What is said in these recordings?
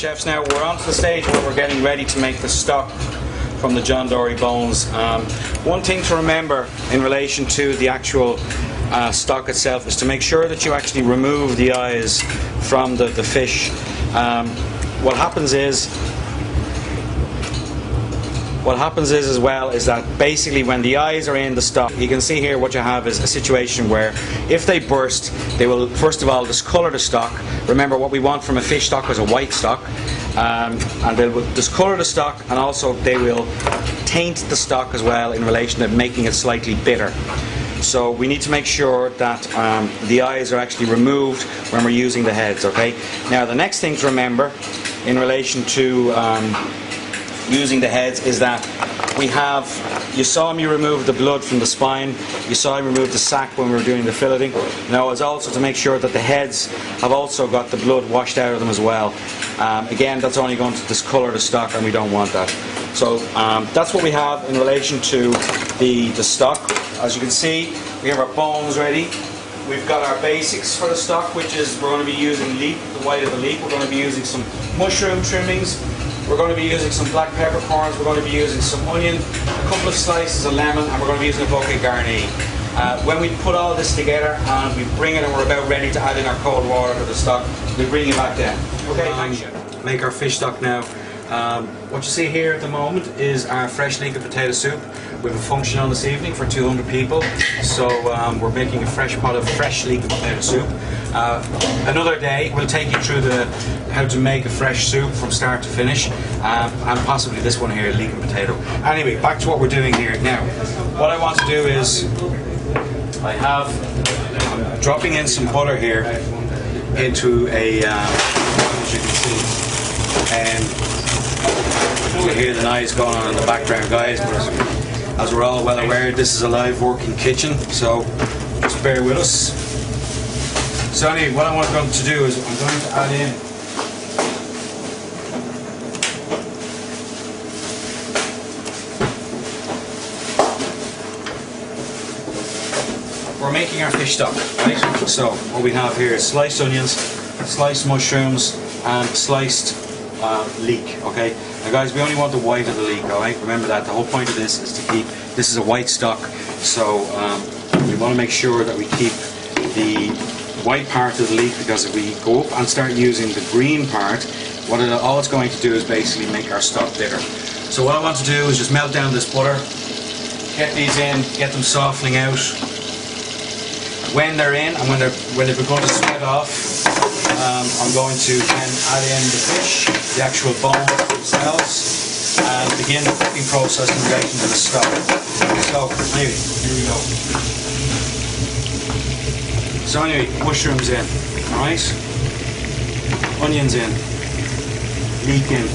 Chefs, now we're on to the stage where we're getting ready to make the stock from the John Dory bones. One thing to remember in relation to the actual stock itself is to make sure that you actually remove the eyes from the fish. What happens is as well is that basically when the eyes are in the stock, you can see here what you have is a situation where if they burst, they will first of all discolour the stock. Remember, what we want from a fish stock is a white stock, and they will discolour the stock, and also they will taint the stock as well in relation to making it slightly bitter. So we need to make sure that the eyes are actually removed when we're using the heads. Okay. Now the next thing to remember in relation to using the heads is that you saw me remove the blood from the spine, you saw me remove the sac when we were doing the filleting. Now it's also to make sure that the heads have also got the blood washed out of them as well. Again, that's only going to discolour the stock, and we don't want that. So that's what we have in relation to the stock. As you can see, we have our bones ready. We've got our basics for the stock, which is we're going to be using leek, the white of the leek. We're going to be using some mushroom trimmings. We're going to be using some black peppercorns. We're going to be using some onion, a couple of slices of lemon, and we're going to be using a bucket garni. When we put all this together and we bring it and we're about ready to add in our cold water to the stock, we bring it back down. Okay, thanks, Chef. Make our fish stock now. What you see here at the moment is our fresh leek and potato soup. We have a function on this evening for 200 people, so we're making a fresh pot of fresh leek and potato soup. Another day we'll take you through how to make a fresh soup from start to finish, and possibly this one here, leek and potato. Anyway, back to what we're doing here. Now, what I want to do is I'm dropping in some butter here into a, as you can see, and you can hear the noise going on in the background, guys, but as we're all well aware, this is a live working kitchen, so just bear with us. So anyway, what I want to do is I'm going to add in we're making our fish stock, right? So what we have here is sliced onions, sliced mushrooms, and sliced leek. Okay, now guys, we only want the white of the leek. All right, remember that. The whole point of this is to keep. This is a white stock, so we want to make sure that we keep the white part of the leek, because if we go up and start using the green part, all it's going to do is basically make our stock bitter. So what I want to do is just melt down this butter, get these in, get them softening out. When they're in and when they've begun to sweat off, I'm going to then add in the fish, the actual bones themselves, and begin the cooking process in relation to the stock. So anyway, here we go. So anyway, mushrooms in, alright? Onions in, leek in.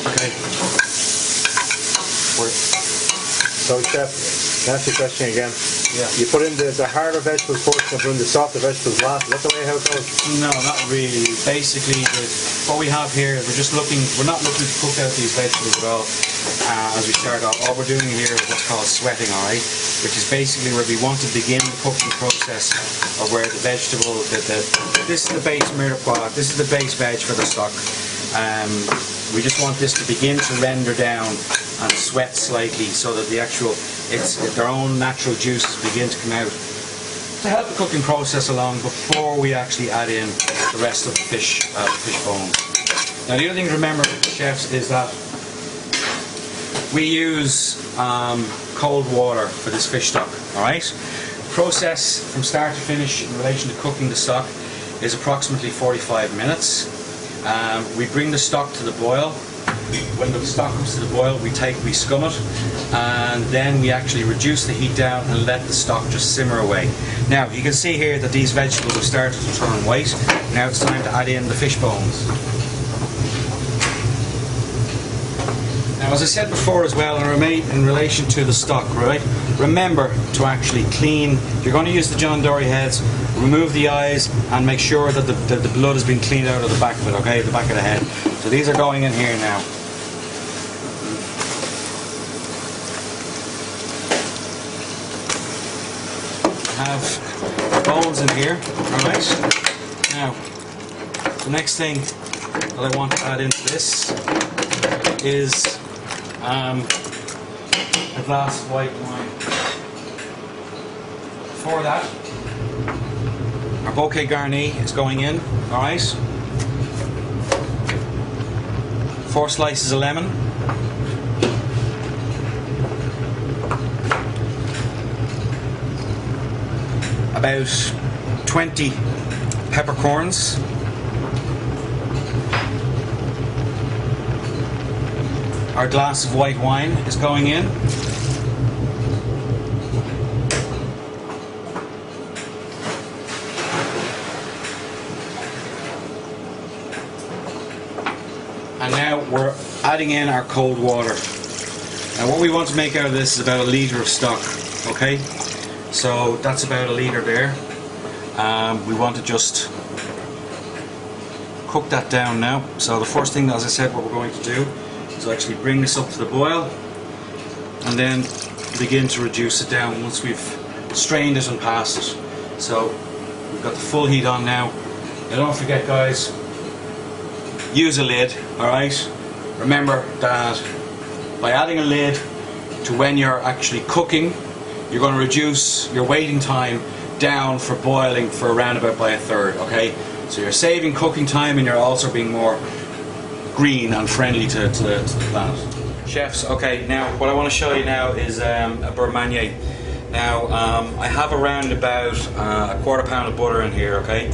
Okay. So, Chef, can I ask you a question again? Yeah. You put in the harder vegetables first and put in the softer vegetables last. Is that the way how it goes? No, not really. Basically, what we have here is we're not looking to cook out these vegetables at all as we start off. All we're doing here is what's called sweating, alright? Which is basically where we want to begin the cooking process of where the vegetable, this is the base mirepoix, this is the base veg for the stock. We just want this to begin to render down and sweat slightly so that their own natural juices begin to come out to help the cooking process along before we actually add in the rest of the fish bones. Now the other thing to remember, chefs, is that we use cold water for this fish stock, alright? The process from start to finish in relation to cooking the stock is approximately 45 minutes. We bring the stock to the boil. When the stock comes to the boil, we scum it, and then we actually reduce the heat down and let the stock just simmer away. Now you can see here that these vegetables have started to turn white. Now it's time to add in the fish bones. Now Now, as I said before as well, in relation to the stock, right? Remember to actually clean. If you're going to use the John Dory heads, remove the eyes and make sure that the blood has been cleaned out of the back of it, okay? The back of the head. So these are going in here now. Have bones in here, alright? Now, the next thing that I want to add into this is a glass of white wine. For that, our bouquet garni is going in, alright? 4 slices of lemon. About 20 peppercorns. Our glass of white wine is going in. And now we're adding in our cold water. Now what we want to make out of this is about 1 litre of stock, okay? So that's about 1 litre there. We want to just cook that down now. So the first thing, as I said, what we're going to do is actually bring this up to the boil and then begin to reduce it down once we've strained it and passed it. So we've got the full heat on now. Now don't forget, guys, use a lid, alright? Remember that by adding a lid to when you're actually cooking, you're going to reduce your waiting time down for boiling for around about by 1/3, okay? So you're saving cooking time and you're also being more green and friendly to the planet. Chefs, okay, now what I want to show you now is a beurre manier. Now I have around about a 1/4 pound of butter in here, okay?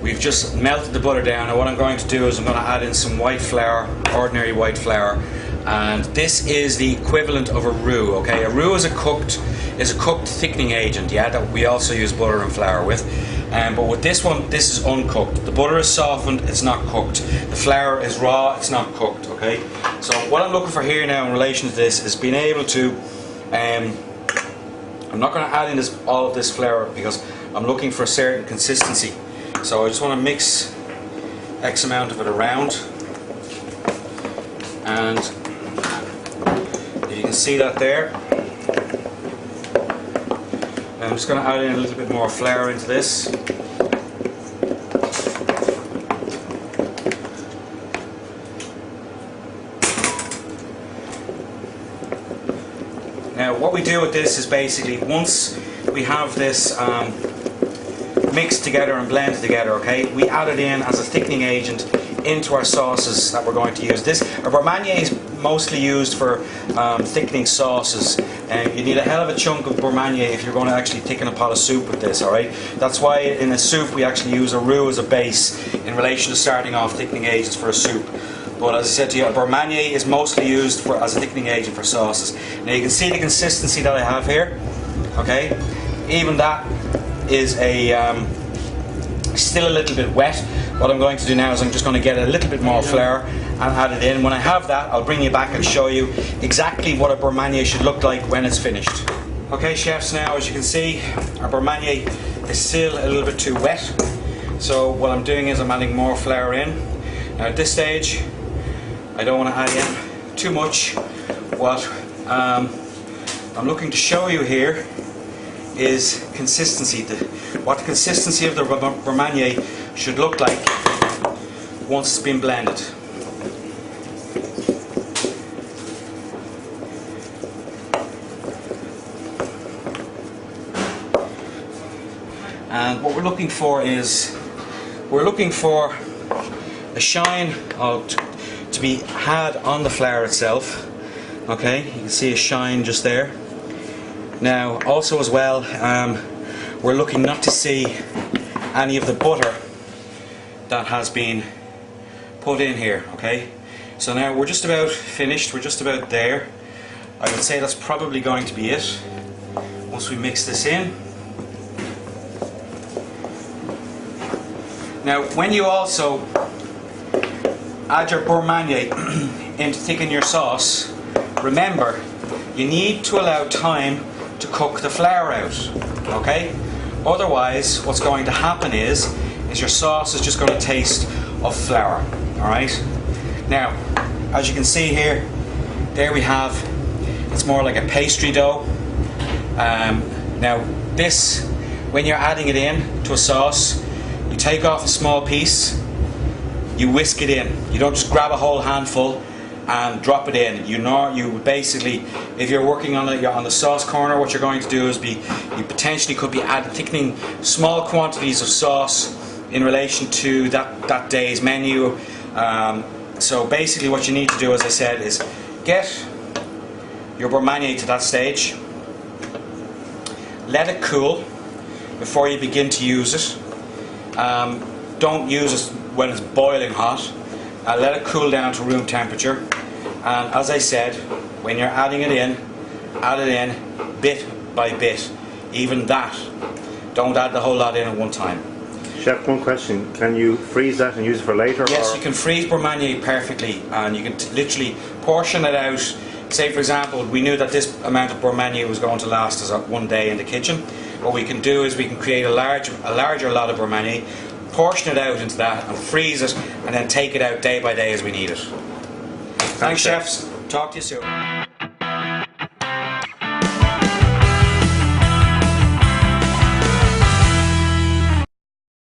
We've just melted the butter down, and what I'm going to do is I'm going to add in some white flour, ordinary white flour, and this is the equivalent of a roux, okay? A roux is a cooked thickening agent, yeah, that we also use butter and flour with. But with this one, this is uncooked. The butter is softened, it's not cooked. The flour is raw, it's not cooked, okay? So what I'm looking for here now in relation to this is being able to, I'm not going to add in all of this flour because I'm looking for a certain consistency. So I just want to mix X amount of it around, and you can see that there. I'm just going to add in a little bit more flour into this. Now what we do with this is basically once we have this mixed together and blended together, okay, we add it in as a thickening agent into our sauces that we're going to use. A beurre manier is mostly used for thickening sauces, and you need a hell of a chunk of beurre manier if you're going to actually thicken a pot of soup with this, alright? That's why in a soup we actually use a roux as a base in relation to starting off thickening agents for a soup. But as I said to you, a beurre manier is mostly used as a thickening agent for sauces. Now you can see the consistency that I have here, okay? Even that is still a little bit wet. What I'm going to do now is I'm just going to get a little bit more flour and add it in. When I have that, I'll bring you back and show you exactly what a beurre manier should look like when it's finished. Okay, chefs, now as you can see, our beurre manier is still a little bit too wet. So what I'm doing is I'm adding more flour in. Now at this stage, I don't want to add in too much. What I'm looking to show you here is consistency. What the consistency of the beurre manier should look like once it's been blended. And what we're looking for is a shine to be had on the flour itself. Okay, you can see a shine just there. Now also as well, we're looking not to see any of the butter that has been put in here, okay? So now we're just about finished, we're just about there. I would say that's probably going to be it once we mix this in. Now when you also add your beurre manier in to thicken your sauce, remember, you need to allow time to cook the flour out, okay? Otherwise, what's going to happen is your sauce is just going to taste of flour, alright? Now, as you can see here, there we have, it's more like a pastry dough. Now, this, when you're adding it in to a sauce, you take off a small piece, you whisk it in. You don't just grab a whole handful and drop it in. You basically, if you're working on the sauce corner, what you're going to do is you potentially could be thickening small quantities of sauce in relation to that day's menu. So basically what you need to do, as I said, is get your beurre manier to that stage, let it cool before you begin to use it. Don't use it when it's boiling hot. Let it cool down to room temperature, and as I said, when you're adding it in, add it in bit by bit. Even that, don't add the whole lot in at one time. Chef, one question, can you freeze that and use it for later? Yes, or? You can freeze beurre manier perfectly, and you can literally portion it out. Say for example, we knew that this amount of beurre manier was going to last us one day in the kitchen. What we can do is we can create a larger lot of beurre manier, portion it out into that and freeze it, and then take it out day by day as we need it. Thanks chefs. Talk to you soon.